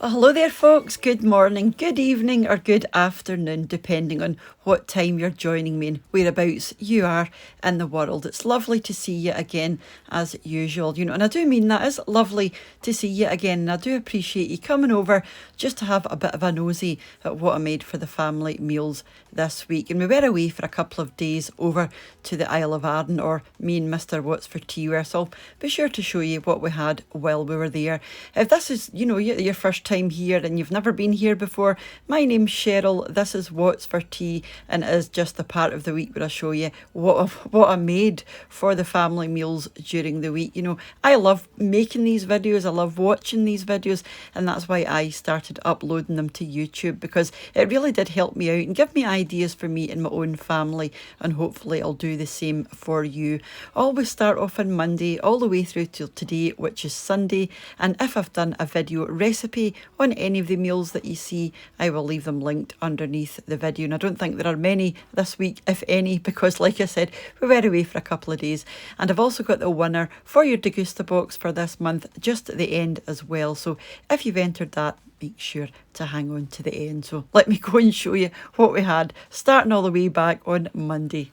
Well, hello there, folks. Good morning, good evening, or good afternoon, depending on what time you're joining me and whereabouts you are in the world. It's lovely to see you again, as usual, and I do mean that. It's lovely to see you again, and I do appreciate you coming over just to have a bit of a nosy at what I made for the family meals this week. And we were away for a couple of days over to the Isle of Arden, or me and Mr. What's for Tea were, so I'll be sure to show you what we had while we were there. If this is, your first time here and you've never been here before, my name's Cheryl. This is What's for Tea, and it is just the part of the week where I show you what I made for the family meals during the week. I love making these videos, I love watching these videos, and that's why I started uploading them to YouTube, because it really did help me out and give me ideas for me and my own family, and hopefully I'll do the same for you. Always start off on Monday all the way through till today, which is Sunday, and if I've done a video recipe on any of the meals that you see, I will leave them linked underneath the video. And I don't think there are many this week, if any, because like I said, we were away for a couple of days. And I've also got the winner for your Degustabox for this month just at the end as well. So if you've entered that, make sure to hang on to the end. So let me go and show you what we had, starting all the way back on Monday.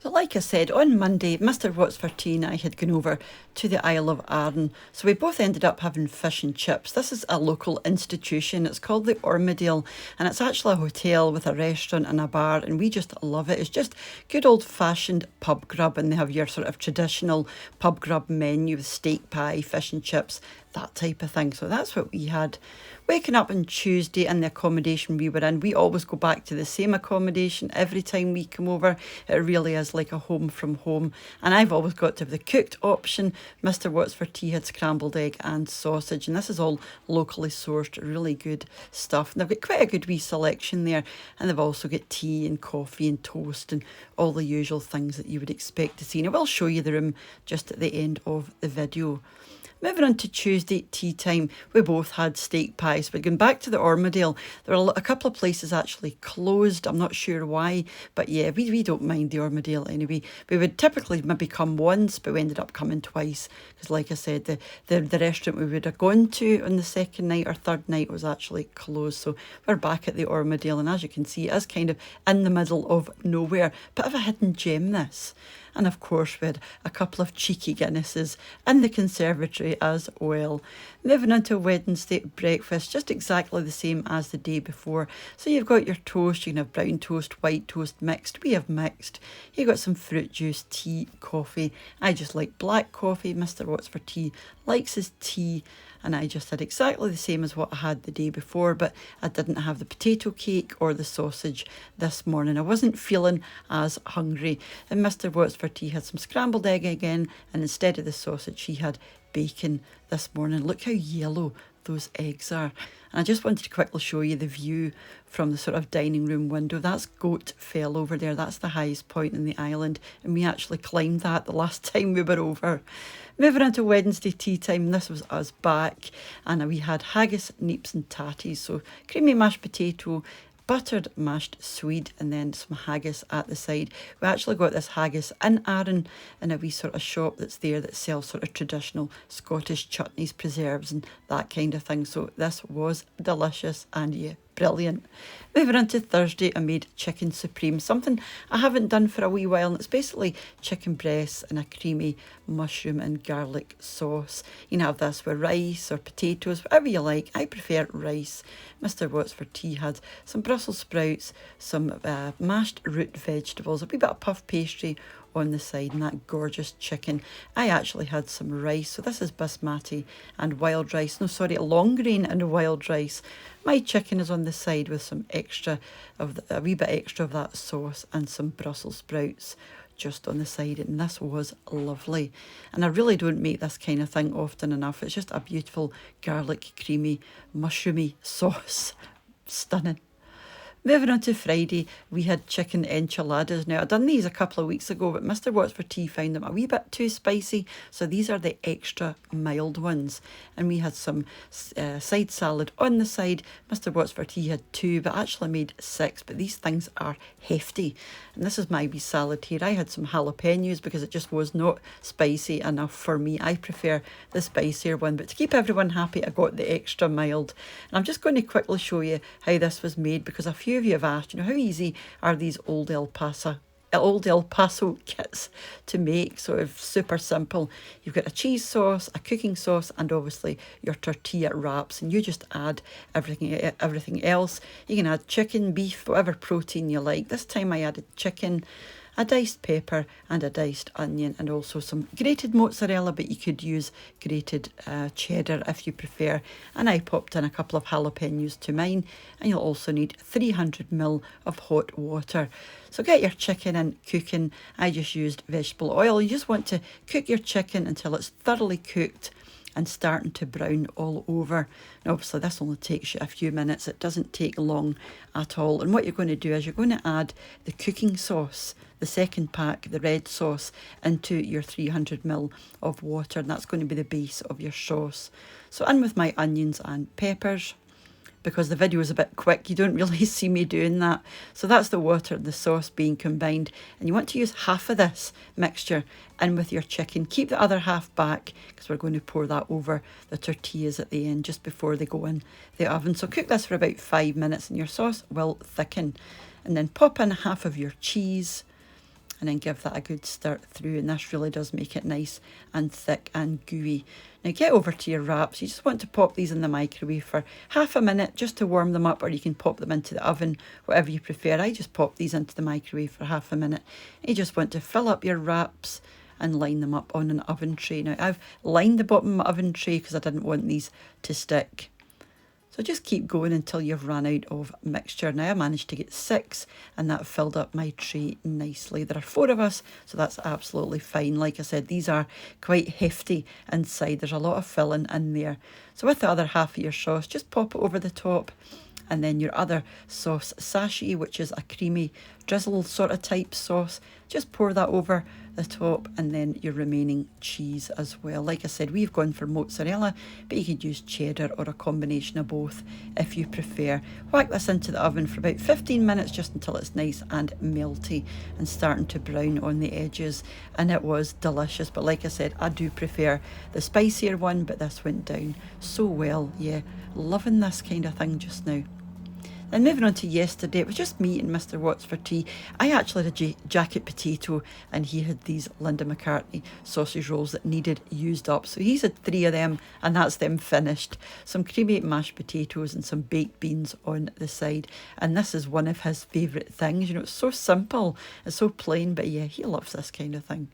So like I said, on Monday, Mr. What's for Tea and I had gone over to the Isle of Arden. So we both ended up having fish and chips. This is a local institution. It's called the Ormadale, and it's actually a hotel with a restaurant and a bar, and we just love it. It's just good old-fashioned pub grub, and they have your sort of traditional pub grub menu with steak pie, fish and chips, that type of thing. So that's what we had. Waking up on Tuesday in the accommodation we were in, we always go back to the same accommodation every time we come over. It really is like a home from home. And I've always got to have the cooked option. Mr. What's for Tea had scrambled egg and sausage, and this is all locally sourced, really good stuff. And they've got quite a good wee selection there, and they've also got tea and coffee and toast and all the usual things that you would expect to see. And I will show you the room just at the end of the video. Moving on to Tuesday tea time, we both had steak pies. But going back to the Ormadale, there were a couple of places actually closed. I'm not sure why, but yeah, we don't mind the Ormadale anyway. We would typically maybe come once, but we ended up coming twice, because like I said, the restaurant we would have gone to on the second night or third night was actually closed. So we're back at the Ormadale, and as you can see, it is kind of in the middle of nowhere. Bit of a hidden gem, this. And of course we had a couple of cheeky Guinnesses in the conservatory as well. Moving on to Wednesday breakfast, just exactly the same as the day before. So you've got your toast, you can have brown toast, white toast, mixed. We have mixed. You've got some fruit juice, tea, coffee. I just like black coffee. Mr. What's for Tea likes his tea. And I just had exactly the same as what I had the day before, but I didn't have the potato cake or the sausage this morning. I wasn't feeling as hungry. And Mr. What's for Tea had some scrambled egg again, and instead of the sausage, he had bacon this morning. Look how yellow those eggs are. And I just wanted to quickly show you the view from the sort of dining room window. That's Goat Fell over there. That's the highest point in the island, and we actually climbed that the last time we were over. Moving on to Wednesday tea time, this was us back, and we had haggis, neeps and tatties. So creamy mashed potato, buttered mashed swede, and then some haggis at the side. We actually got this haggis in Arran, in a wee sort of shop that's there that sells sort of traditional Scottish chutneys, preserves and that kind of thing. So this was delicious, and yeah, brilliant. Moving on to Thursday, I made chicken supreme, something I haven't done for a wee while, and it's basically chicken breasts and a creamy mushroom and garlic sauce. You can have this with rice or potatoes, whatever you like. I prefer rice. Mr. What's for Tea had some Brussels sprouts, some mashed root vegetables, a wee bit of puff pastry on the side, and that gorgeous chicken. I actually had some rice, so this is basmati and wild rice, no sorry, long grain and wild rice. My chicken is on the side with some extra of a wee bit extra of that sauce, and some Brussels sprouts just on the side, and this was lovely. And I really don't make this kind of thing often enough. It's just a beautiful garlic creamy mushroomy sauce. Stunning. Moving on to Friday, we had chicken enchiladas. Now, I'd done these a couple of weeks ago, but Mr. Watts for Tea found them a wee bit too spicy, so these are the extra mild ones. And we had some side salad on the side. Mr. Watts for Tea had 2, but actually made 6, but these things are hefty. And this is my wee salad here. I had some jalapenos because it just was not spicy enough for me. I prefer the spicier one, but to keep everyone happy, I got the extra mild. And I'm just going to quickly show you how this was made, because a few of you have asked, how easy are these old El Paso kits to make? Sort of super simple. You've got a cheese sauce, a cooking sauce, and obviously your tortilla wraps, and you just add everything else. You can add chicken, beef, whatever protein you like. This time I added chicken, a diced pepper and a diced onion, and also some grated mozzarella, but you could use grated cheddar if you prefer. And I popped in a couple of jalapenos to mine, and you'll also need 300 ml of hot water. So get your chicken in cooking. I just used vegetable oil. You just want to cook your chicken until it's thoroughly cooked and starting to brown all over. And obviously this only takes you a few minutes. It doesn't take long at all. And what you're going to do is you're going to add the cooking sauce, the second pack, the red sauce, into your 300 ml of water, and that's going to be the base of your sauce. So in with my onions and peppers. Because the video is a bit quick, you don't really see me doing that. So that's the water and the sauce being combined. And you want to use half of this mixture in with your chicken. Keep the other half back, because we're going to pour that over the tortillas at the end, just before they go in the oven. So cook this for about 5 minutes and your sauce will thicken. And then pop in half of your cheese, and then give that a good stir through, and this really does make it nice and thick and gooey. Now get over to your wraps. You just want to pop these in the microwave for half a minute just to warm them up, or you can pop them into the oven, whatever you prefer. I just pop these into the microwave for half a minute. You just want to fill up your wraps and line them up on an oven tray. Now I've lined the bottom of my oven tray because I didn't want these to stick. So just keep going until you've run out of mixture. Now I managed to get 6, and that filled up my tray nicely. There are 4 of us, so that's absolutely fine. Like I said, these are quite hefty inside. There's a lot of filling in there. So with the other half of your sauce, just pop it over the top. And then your other sauce sachet, which is a creamy drizzle sort of type sauce, just pour that over the top, and then your remaining cheese as well. Like I said, we've gone for mozzarella, but you could use cheddar or a combination of both if you prefer. Whack this into the oven for about 15 minutes, just until it's nice and melty and starting to brown on the edges, and it was delicious. But like I said, I do prefer the spicier one, but this went down so well. Yeah, loving this kind of thing just now. Then moving on to yesterday, it was just me and Mr. Watts for Tea. I actually had a jacket potato, and he had these Linda McCartney sausage rolls that needed used up. So he's had 3 of them, and that's them finished. Some creamy mashed potatoes and some baked beans on the side. And this is one of his favourite things. It's so simple, it's so plain, but yeah, he loves this kind of thing.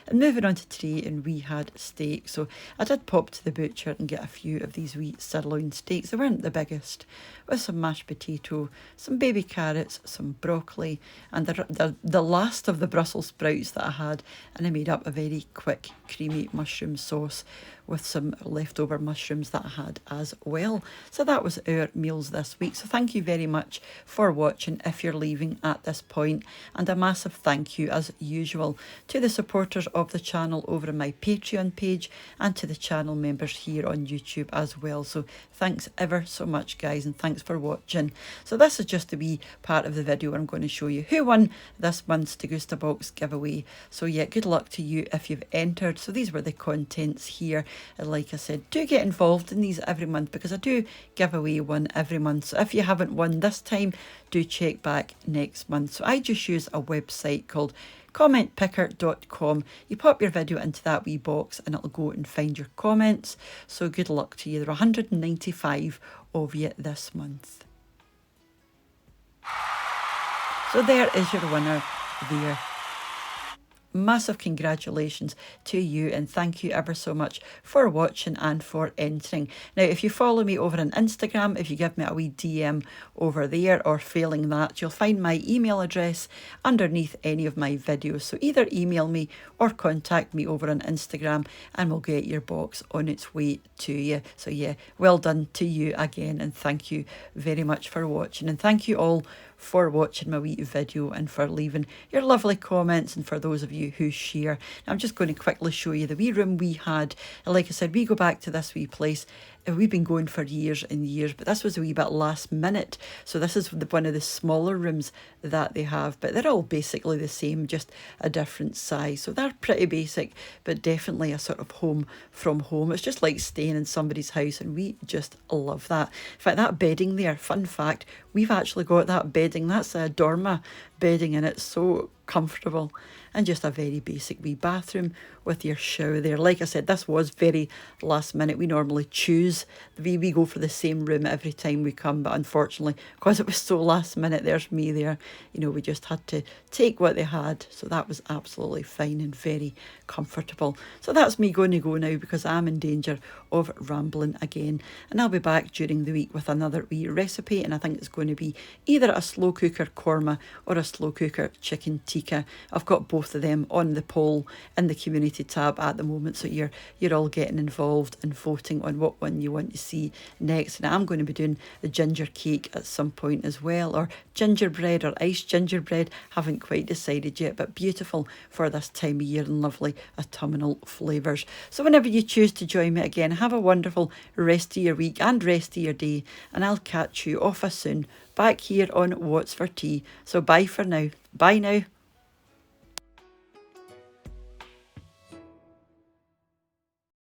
And moving on to today, and we had steak. So I did pop to the butcher and get a few of these wee sirloin steaks. They weren't the biggest, with some mashed potato, some baby carrots, some broccoli, and the last of the Brussels sprouts that I had. And I made up a very quick creamy mushroom sauce with some leftover mushrooms that I had as well. So that was our meals this week. So thank you very much for watching if you're leaving at this point. And a massive thank you, as usual, to the supporters of the channel over on my Patreon page, and to the channel members here on YouTube as well. So thanks ever so much, guys, and thanks for watching. So this is just a wee part of the video where I'm going to show you who won this month's Degustabox giveaway. So yeah, good luck to you if you've entered. So these were the contents here. And like I said, do get involved in these every month, because I do give away one every month. So if you haven't won this time, do check back next month. So I just use a website called commentpicker.com. You pop your video into that wee box and it'll go and find your comments. So good luck to you. There are 195 of you this month. So there is your winner there. Massive congratulations to you, and thank you ever so much for watching and for entering. Now, if you follow me over on Instagram, if you give me a wee DM over there, or failing that, you'll find my email address underneath any of my videos. So either email me or contact me over on Instagram, and we'll get your box on its way to you. So yeah, well done to you again, and thank you very much for watching, and thank you all for watching my wee video and for leaving your lovely comments, and for those of you who share. Now, I'm just going to quickly show you the wee room we had. And like I said, we go back to this wee place. We've been going for years and years, but this was a wee bit last minute. So this is one of the smaller rooms that they have, but they're all basically the same, just a different size. So they're pretty basic, but definitely a sort of home from home. It's just like staying in somebody's house, and we just love that. In fact, that bedding there, fun fact, we've actually got that bedding. That's a dorma bedding, and it's so comfortable. And just a very basic wee bathroom with your shower there. Like I said, this was very last minute. We normally choose, we go for the same room every time we come, but unfortunately, because it was so last minute, there's me there, you know, we just had to take what they had. So that was absolutely fine and very comfortable. So that's me going to go now, because I'm in danger of rambling again. And I'll be back during the week with another wee recipe, and I think it's going to be either a slow cooker korma or a slow cooker chicken tikka. I've got both of them on the poll in the community tab at the moment, so you're all getting involved and voting on what one you want to see next. And I'm going to be doing the ginger cake at some point as well, or gingerbread or iced gingerbread, haven't quite decided yet, but beautiful for this time of year and lovely autumnal flavours. So whenever you choose to join me again, have a wonderful rest of your week and rest of your day, and I'll catch you off soon back here on What's for Tea. So bye for now. Bye now.